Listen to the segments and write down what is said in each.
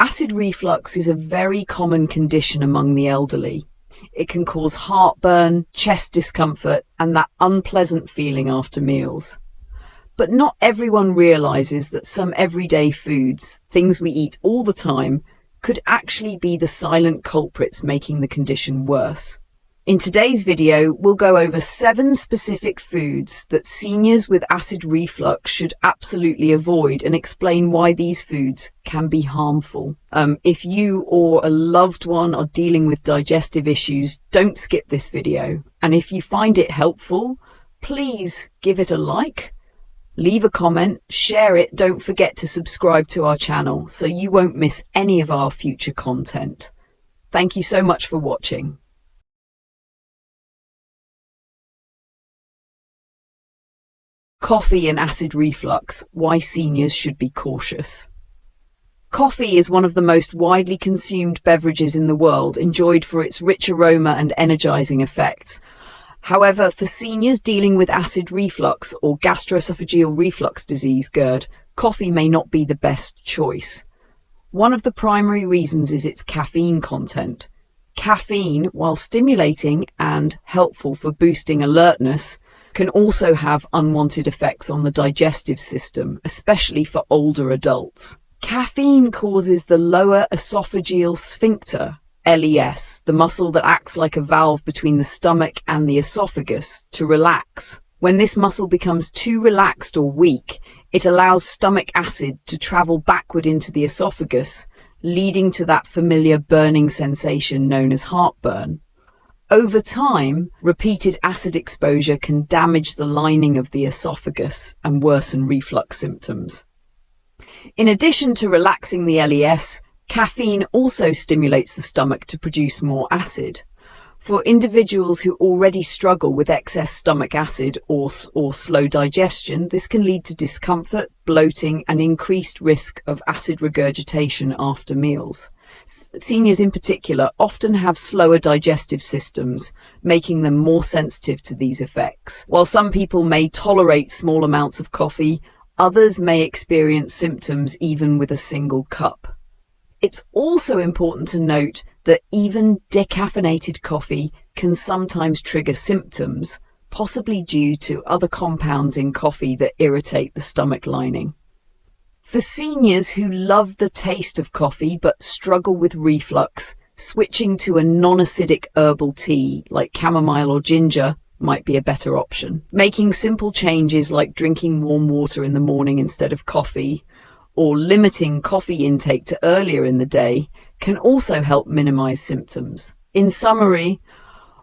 Acid reflux is a very common condition among the elderly. It can cause heartburn, chest discomfort, and that unpleasant feeling after meals. But not everyone realizes that some everyday foods, things we eat all the time, could actually be the silent culprits making the condition worse. In today's video, we'll go over 7 specific foods that seniors with acid reflux should absolutely avoid and explain why these foods can be harmful. If you or a loved one are dealing with digestive issues, don't skip this video. And if you find it helpful, please give it a like, leave a comment, share it. Don't forget to subscribe to our channel so you won't miss any of our future content. Thank you so much for watching. Coffee and acid reflux, why seniors should be cautious. Coffee is one of the most widely consumed beverages in the world, enjoyed for its rich aroma and energizing effects. However, for seniors dealing with acid reflux or gastroesophageal reflux disease, GERD, coffee may not be the best choice. One of the primary reasons is its caffeine content. Caffeine, while stimulating and helpful for boosting alertness, can also have unwanted effects on the digestive system, especially for older adults. Caffeine causes the lower esophageal sphincter, LES, the muscle that acts like a valve between the stomach and the esophagus, to relax. When this muscle becomes too relaxed or weak, it allows stomach acid to travel backward into the esophagus, leading to that familiar burning sensation known as heartburn. Over time, repeated acid exposure can damage the lining of the esophagus and worsen reflux symptoms. In addition to relaxing the LES, caffeine also stimulates the stomach to produce more acid. For individuals who already struggle with excess stomach acid or slow digestion, this can lead to discomfort, bloating, and increased risk of acid regurgitation after meals. Seniors in particular often have slower digestive systems, making them more sensitive to these effects. While some people may tolerate small amounts of coffee, others may experience symptoms even with a single cup. It's also important to note that even decaffeinated coffee can sometimes trigger symptoms, possibly due to other compounds in coffee that irritate the stomach lining. For seniors who love the taste of coffee but struggle with reflux, switching to a non-acidic herbal tea like chamomile or ginger might be a better option. Making simple changes like drinking warm water in the morning instead of coffee, or limiting coffee intake to earlier in the day, can also help minimize symptoms. In summary,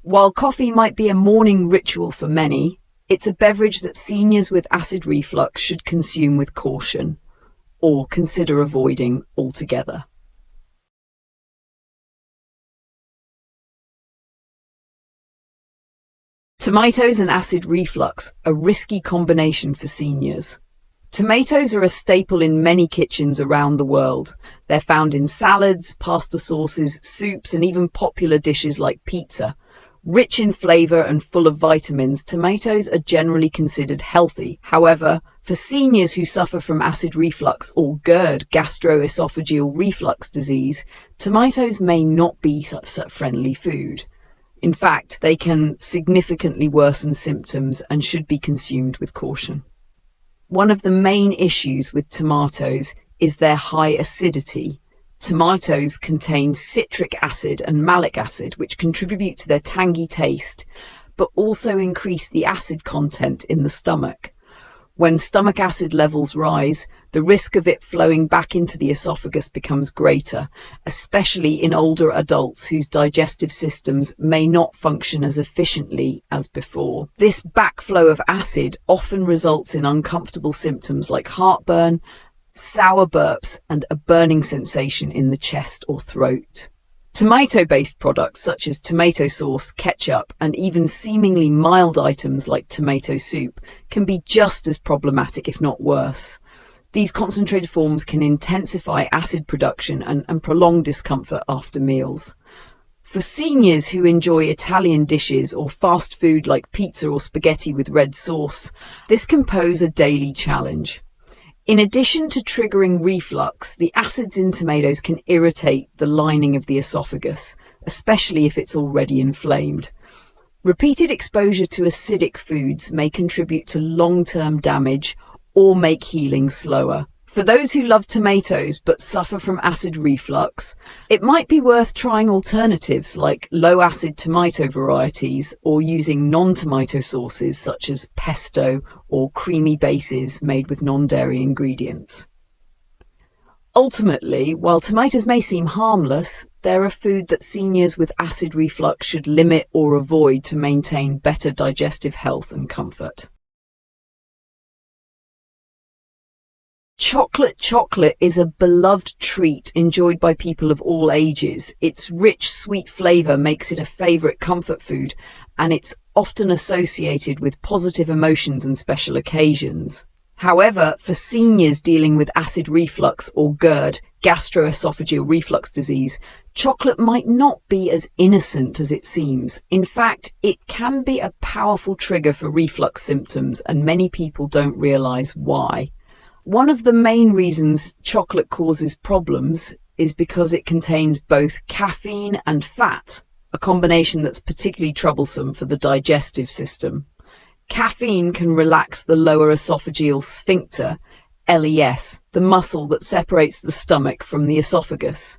while coffee might be a morning ritual for many, it's a beverage that seniors with acid reflux should consume with caution, or consider avoiding altogether. Tomatoes and acid reflux, a risky combination for seniors. Tomatoes are a staple in many kitchens around the world. They're found in salads, pasta sauces, soups, and even popular dishes like pizza. Rich in flavor and full of vitamins, tomatoes are generally considered healthy. However, for seniors who suffer from acid reflux or GERD, gastroesophageal reflux disease, tomatoes may not be such a friendly food. In fact, they can significantly worsen symptoms and should be consumed with caution. One of the main issues with tomatoes is their high acidity. Tomatoes contain citric acid and malic acid, which contribute to their tangy taste, but also increase the acid content in the stomach. When stomach acid levels rise, the risk of it flowing back into the esophagus becomes greater, especially in older adults whose digestive systems may not function as efficiently as before. This backflow of acid often results in uncomfortable symptoms like heartburn, sour burps, and a burning sensation in the chest or throat. Tomato-based products such as tomato sauce, ketchup, and even seemingly mild items like tomato soup can be just as problematic, if not worse. These concentrated forms can intensify acid production and prolong discomfort after meals. For seniors who enjoy Italian dishes or fast food like pizza or spaghetti with red sauce, this can pose a daily challenge. In addition to triggering reflux, the acids in tomatoes can irritate the lining of the esophagus, especially if it's already inflamed. Repeated exposure to acidic foods may contribute to long-term damage or make healing slower. For those who love tomatoes but suffer from acid reflux, it might be worth trying alternatives like low-acid tomato varieties or using non-tomato sauces such as pesto or creamy bases made with non-dairy ingredients. Ultimately, while tomatoes may seem harmless, they're a food that seniors with acid reflux should limit or avoid to maintain better digestive health and comfort. Chocolate is a beloved treat enjoyed by people of all ages. Its rich, sweet flavor makes it a favorite comfort food, and it's often associated with positive emotions and special occasions. However, for seniors dealing with acid reflux or GERD, gastroesophageal reflux disease, chocolate might not be as innocent as it seems. In fact, it can be a powerful trigger for reflux symptoms, and many people don't realize why. One of the main reasons chocolate causes problems is because it contains both caffeine and fat, a combination that's particularly troublesome for the digestive system. Caffeine can relax the lower esophageal sphincter, LES, the muscle that separates the stomach from the esophagus.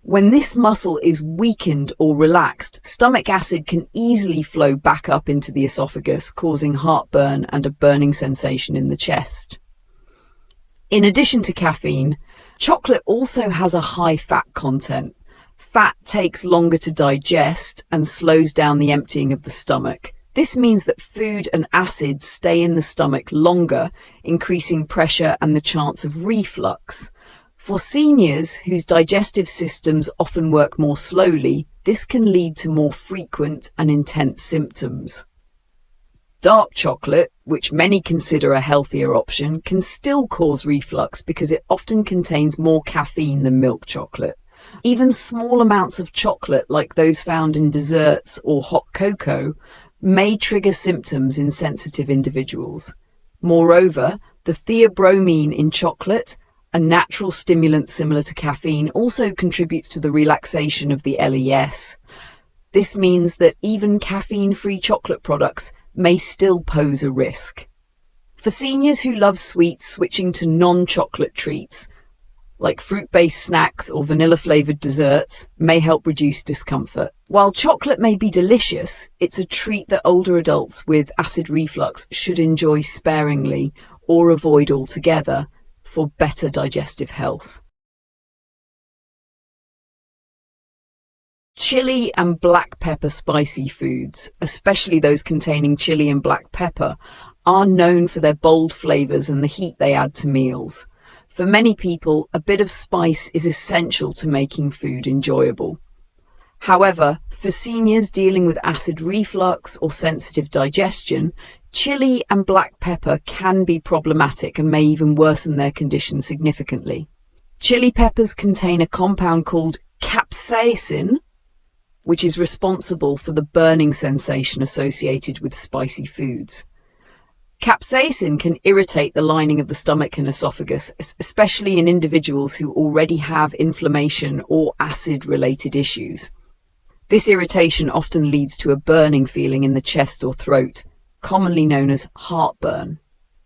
When this muscle is weakened or relaxed, stomach acid can easily flow back up into the esophagus, causing heartburn and a burning sensation in the chest. In addition to caffeine, chocolate also has a high fat content. Fat takes longer to digest and slows down the emptying of the stomach. This means that food and acids stay in the stomach longer, increasing pressure and the chance of reflux. For seniors whose digestive systems often work more slowly, this can lead to more frequent and intense symptoms. Dark chocolate, which many consider a healthier option, can still cause reflux because it often contains more caffeine than milk chocolate. Even small amounts of chocolate, like those found in desserts or hot cocoa, may trigger symptoms in sensitive individuals. Moreover, the theobromine in chocolate, a natural stimulant similar to caffeine, also contributes to the relaxation of the LES. This means that even caffeine-free chocolate products may still pose a risk. For seniors who love sweets, switching to non-chocolate treats, like fruit-based snacks or vanilla-flavored desserts, may help reduce discomfort. While chocolate may be delicious, it's a treat that older adults with acid reflux should enjoy sparingly or avoid altogether for better digestive health. Chili and black pepper spicy foods, especially those containing chili and black pepper, are known for their bold flavors and the heat they add to meals. For many people, a bit of spice is essential to making food enjoyable. However, for seniors dealing with acid reflux or sensitive digestion, chili and black pepper can be problematic and may even worsen their condition significantly. Chili peppers contain a compound called capsaicin, which is responsible for the burning sensation associated with spicy foods. Capsaicin can irritate the lining of the stomach and esophagus, especially in individuals who already have inflammation or acid-related issues. This irritation often leads to a burning feeling in the chest or throat, commonly known as heartburn.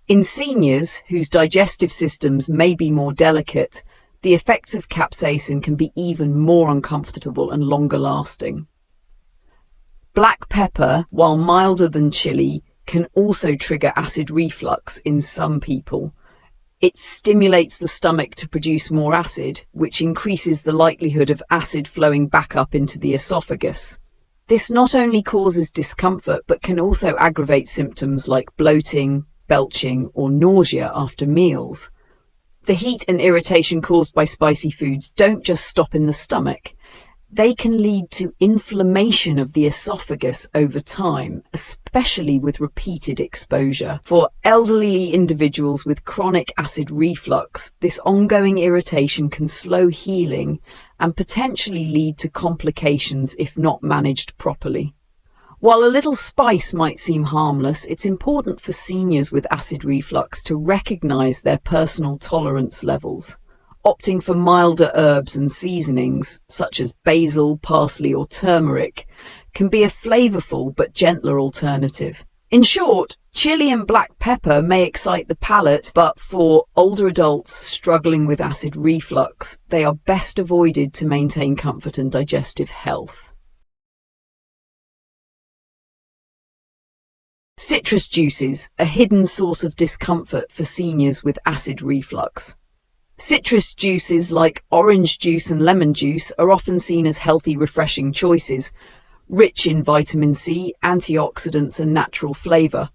In seniors whose digestive systems may be more delicate, the effects of capsaicin can be even more uncomfortable and longer lasting. Black pepper, while milder than chili, can also trigger acid reflux in some people. It stimulates the stomach to produce more acid, which increases the likelihood of acid flowing back up into the esophagus. This not only causes discomfort, but can also aggravate symptoms like bloating, belching, or nausea after meals. The heat and irritation caused by spicy foods don't just stop in the stomach. They can lead to inflammation of the esophagus over time, especially with repeated exposure. For elderly individuals with chronic acid reflux, this ongoing irritation can slow healing and potentially lead to complications if not managed properly. While a little spice might seem harmless, it's important for seniors with acid reflux to recognize their personal tolerance levels. Opting for milder herbs and seasonings, such as basil, parsley, or turmeric, can be a flavorful but gentler alternative. In short, chili and black pepper may excite the palate, but for older adults struggling with acid reflux, they are best avoided to maintain comfort and digestive health. Citrus juices, a hidden source of discomfort for seniors with acid reflux. Citrus juices like orange juice and lemon juice are often seen as healthy, refreshing choices, rich in vitamin C, antioxidants, and natural flavor.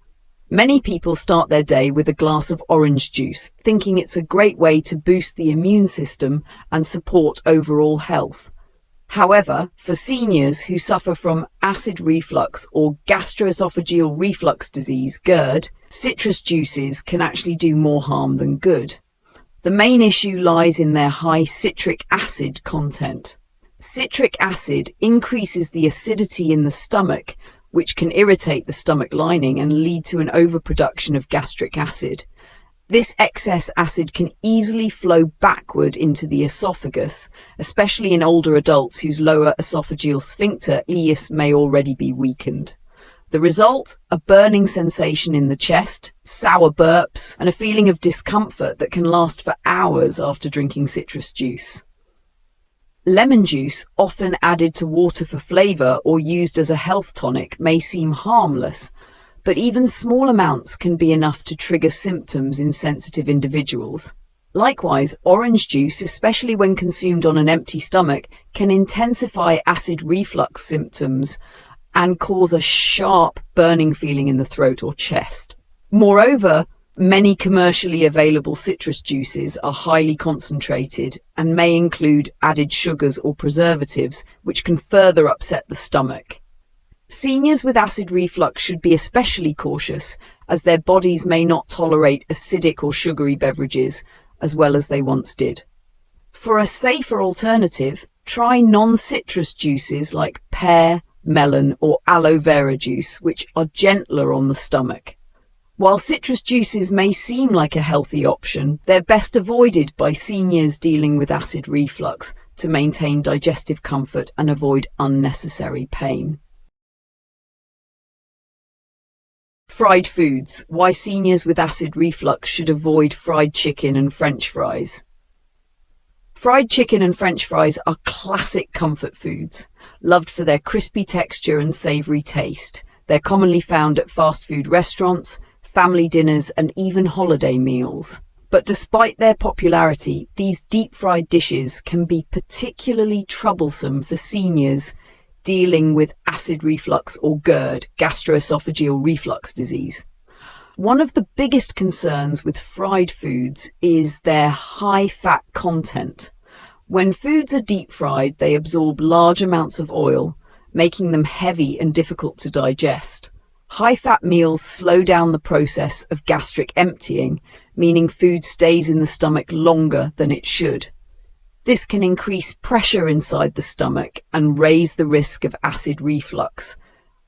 Many people start their day with a glass of orange juice, thinking it's a great way to boost the immune system and support overall health. However, for seniors who suffer from acid reflux or gastroesophageal reflux disease, GERD, citrus juices can actually do more harm than good. The main issue lies in their high citric acid content. Citric acid increases the acidity in the stomach, which can irritate the stomach lining and lead to an overproduction of gastric acid. This excess acid can easily flow backward into the esophagus, especially in older adults whose lower esophageal sphincter ileus may already be weakened. The result? A burning sensation in the chest, sour burps, and a feeling of discomfort that can last for hours after drinking citrus juice. Lemon juice, often added to water for flavor or used as a health tonic, may seem harmless, but even small amounts can be enough to trigger symptoms in sensitive individuals. Likewise, orange juice, especially when consumed on an empty stomach, can intensify acid reflux symptoms and cause a sharp burning feeling in the throat or chest. Moreover, many commercially available citrus juices are highly concentrated and may include added sugars or preservatives, which can further upset the stomach. Seniors with acid reflux should be especially cautious, as their bodies may not tolerate acidic or sugary beverages as well as they once did. For a safer alternative, try non-citrus juices like pear, melon, or aloe vera juice, which are gentler on the stomach. While citrus juices may seem like a healthy option, they're best avoided by seniors dealing with acid reflux to maintain digestive comfort and avoid unnecessary pain. Fried foods. Why seniors with acid reflux should avoid fried chicken and French fries. Fried chicken and French fries are classic comfort foods, loved for their crispy texture and savory taste. They're commonly found at fast food restaurants, family dinners, and even holiday meals. But despite their popularity, these deep-fried dishes can be particularly troublesome for seniors dealing with acid reflux or GERD, gastroesophageal reflux disease. One of the biggest concerns with fried foods is their high fat content. When foods are deep fried, they absorb large amounts of oil, making them heavy and difficult to digest. High-fat meals slow down the process of gastric emptying, meaning food stays in the stomach longer than it should. This can increase pressure inside the stomach and raise the risk of acid reflux,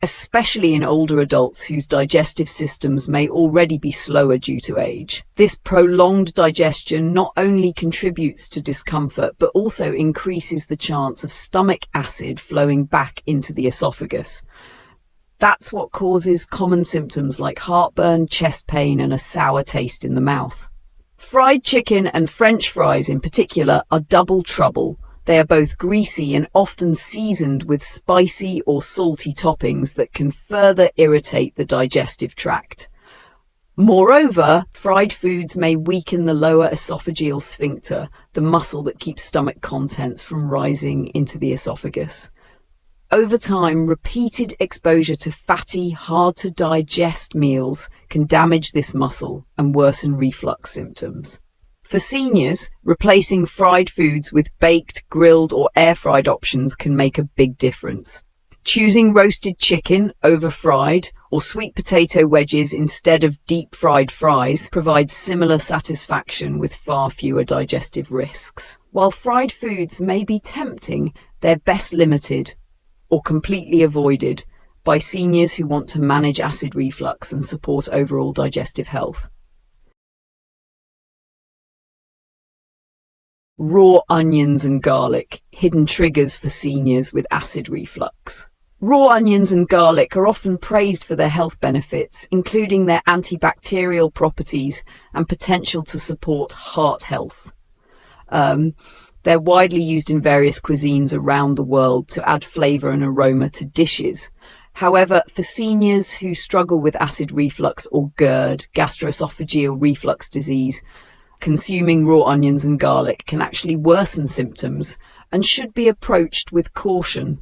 especially in older adults whose digestive systems may already be slower due to age. This prolonged digestion not only contributes to discomfort, but also increases the chance of stomach acid flowing back into the esophagus. That's what causes common symptoms like heartburn, chest pain, and a sour taste in the mouth. Fried chicken and French fries in particular are double trouble. They are both greasy and often seasoned with spicy or salty toppings that can further irritate the digestive tract. Moreover, fried foods may weaken the lower esophageal sphincter, the muscle that keeps stomach contents from rising into the esophagus. Over time, repeated exposure to fatty, hard-to-digest meals can damage this muscle and worsen reflux symptoms. For seniors, replacing fried foods with baked, grilled, or air-fried options can make a big difference. Choosing roasted chicken over fried or sweet potato wedges instead of deep-fried fries provides similar satisfaction with far fewer digestive risks. While fried foods may be tempting, they're best limited or completely avoided, by seniors who want to manage acid reflux and support overall digestive health. Raw onions and garlic, hidden triggers for seniors with acid reflux. Raw onions and garlic are often praised for their health benefits, including their antibacterial properties and potential to support heart health. They're widely used in various cuisines around the world to add flavor and aroma to dishes. However, for seniors who struggle with acid reflux or GERD, gastroesophageal reflux disease, consuming raw onions and garlic can actually worsen symptoms and should be approached with caution.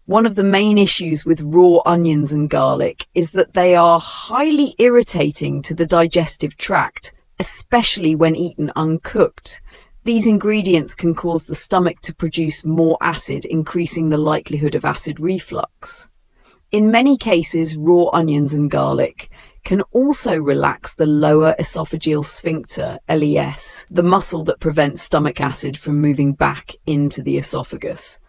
One of the main issues with raw onions and garlic is that they are highly irritating to the digestive tract, especially when eaten uncooked. These ingredients can cause the stomach to produce more acid, increasing the likelihood of acid reflux. In many cases, raw onions and garlic can also relax the lower esophageal sphincter, LES, the muscle that prevents stomach acid from moving back into the esophagus.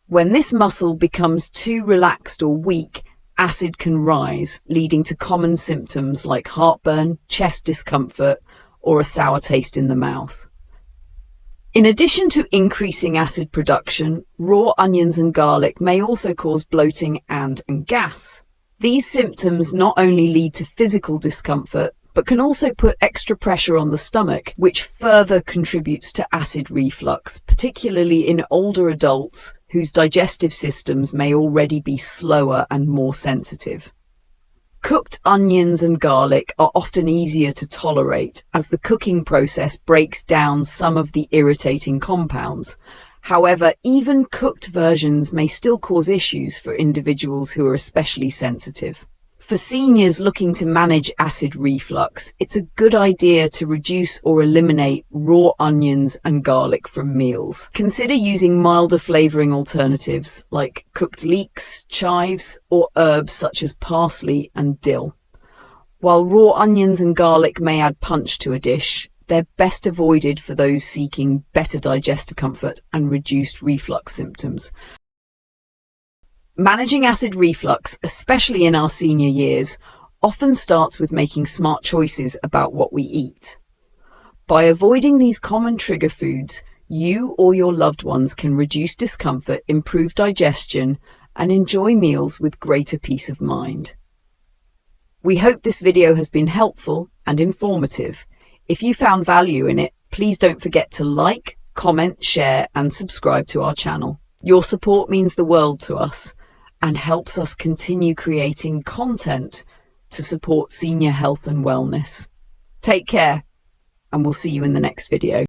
When this muscle becomes too relaxed or weak, acid can rise, leading to common symptoms like heartburn, chest discomfort, or a sour taste in the mouth. In addition to increasing acid production, raw onions and garlic may also cause bloating and gas. These symptoms not only lead to physical discomfort, but can also put extra pressure on the stomach, which further contributes to acid reflux, particularly in older adults whose digestive systems may already be slower and more sensitive. Cooked onions and garlic are often easier to tolerate as the cooking process breaks down some of the irritating compounds. However, even cooked versions may still cause issues for individuals who are especially sensitive. For seniors looking to manage acid reflux, it's a good idea to reduce or eliminate raw onions and garlic from meals. Consider using milder flavoring alternatives like cooked leeks, chives, or herbs such as parsley and dill. While raw onions and garlic may add punch to a dish, they're best avoided for those seeking better digestive comfort and reduced reflux symptoms. Managing acid reflux, especially in our senior years, often starts with making smart choices about what we eat. By avoiding these common trigger foods, you or your loved ones can reduce discomfort, improve digestion, and enjoy meals with greater peace of mind. We hope this video has been helpful and informative. If you found value in it, please don't forget to like, comment, share, and subscribe to our channel. Your support means the world to us and helps us continue creating content to support senior health and wellness. Take care, and we'll see you in the next video.